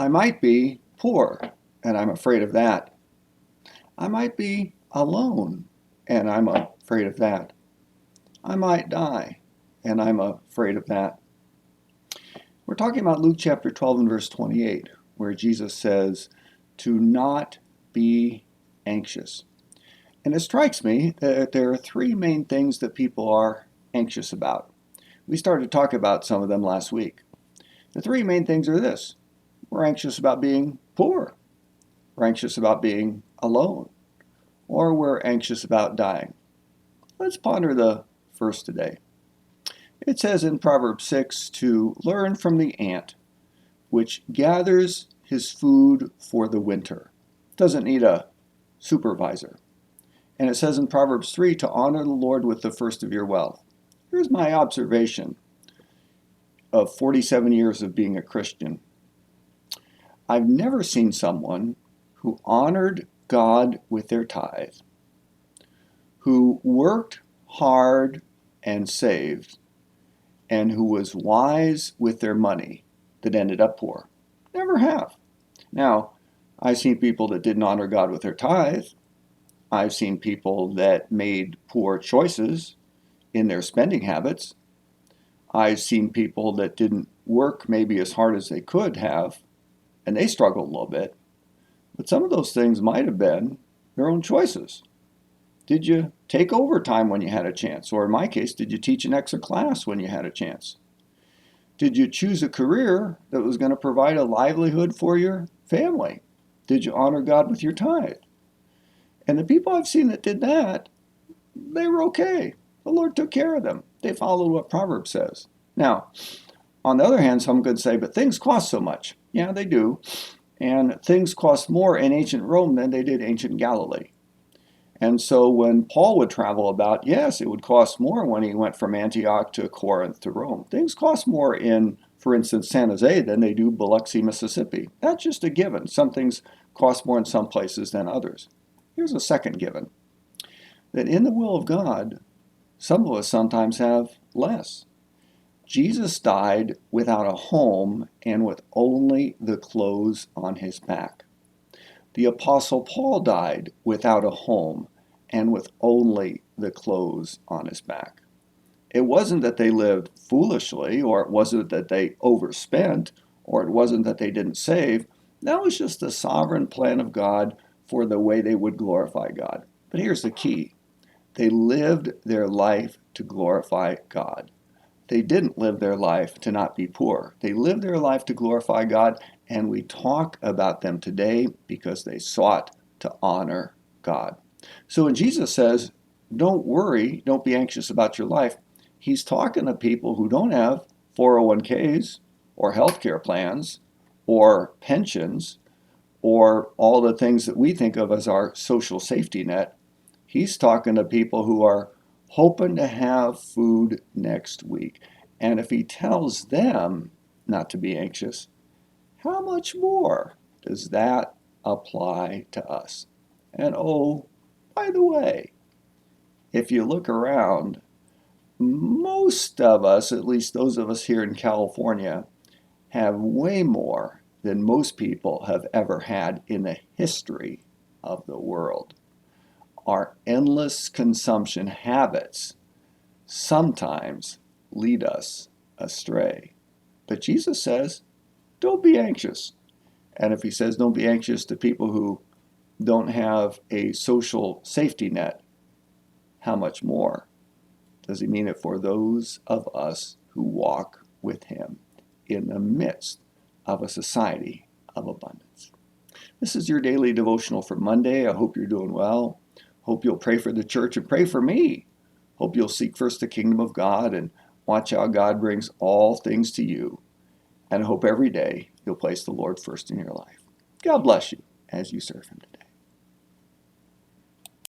I might be poor, and I'm afraid of that. I might be alone, and I'm afraid of that. I might die, and I'm afraid of that. We're talking about Luke chapter 12 and verse 28, where Jesus says to not be anxious. And it strikes me that there are three main things that people are anxious about. We started to talk about some of them last week. The three main things are this: we're anxious about being poor, we're anxious about being alone, or we're anxious about dying. Let's ponder the first today. It says in Proverbs 6 to learn from the ant, which gathers his food for the winter. Doesn't need a supervisor. And it says in Proverbs 3 to honor the Lord with the first of your wealth. Here's my observation of 47 years of being a Christian. I've never seen someone who honored God with their tithe, who worked hard and saved, and who was wise with their money that ended up poor. Never have. Now, I've seen people that didn't honor God with their tithe. I've seen people that made poor choices in their spending habits. I've seen people that didn't work maybe as hard as they could have, and they struggled a little bit. But some of those things might have been their own choices. Did you take overtime when you had a chance? Or in my case, did you teach an extra class when you had a chance? Did you choose a career that was going to provide a livelihood for your family? Did you honor God with your tithe? And the people I've seen that did that, they were okay. The Lord took care of them. They followed what Proverbs says. Now, on the other hand, some could say, but things cost so much. Yeah, they do. And things cost more in ancient Rome than they did ancient Galilee. And so when Paul would travel about, yes, it would cost more when he went from Antioch to Corinth to Rome. Things cost more in, for instance, San Jose than they do Biloxi, Mississippi. That's just a given. Some things cost more in some places than others. Here's a second given, that in the will of God, some of us sometimes have less. Jesus died without a home and with only the clothes on his back. The Apostle Paul died without a home and with only the clothes on his back. It wasn't that they lived foolishly, or it wasn't that they overspent, or it wasn't that they didn't save. That was just the sovereign plan of God for the way they would glorify God. But here's the key: they lived their life to glorify God. They didn't live their life to not be poor. They lived their life to glorify God, and we talk about them today because they sought to honor God. So when Jesus says, don't worry, don't be anxious about your life, he's talking to people who don't have 401ks or healthcare plans or pensions or all the things that we think of as our social safety net. He's talking to people who are hoping to have food next week. And if he tells them not to be anxious, how much more does that apply to us? And oh, by the way, if you look around, most of us, at least those of us here in California, have way more than most people have ever had in the history of the world. Our endless consumption habits sometimes lead us astray. But Jesus says, don't be anxious. And if he says don't be anxious to people who don't have a social safety net, how much more does he mean it for those of us who walk with him in the midst of a society of abundance? This is your daily devotional for Monday. I hope you're doing well. Hope you'll pray for the church and pray for me. Hope you'll seek first the kingdom of God and watch how God brings all things to you. And I hope every day you'll place the Lord first in your life. God bless you as you serve him today.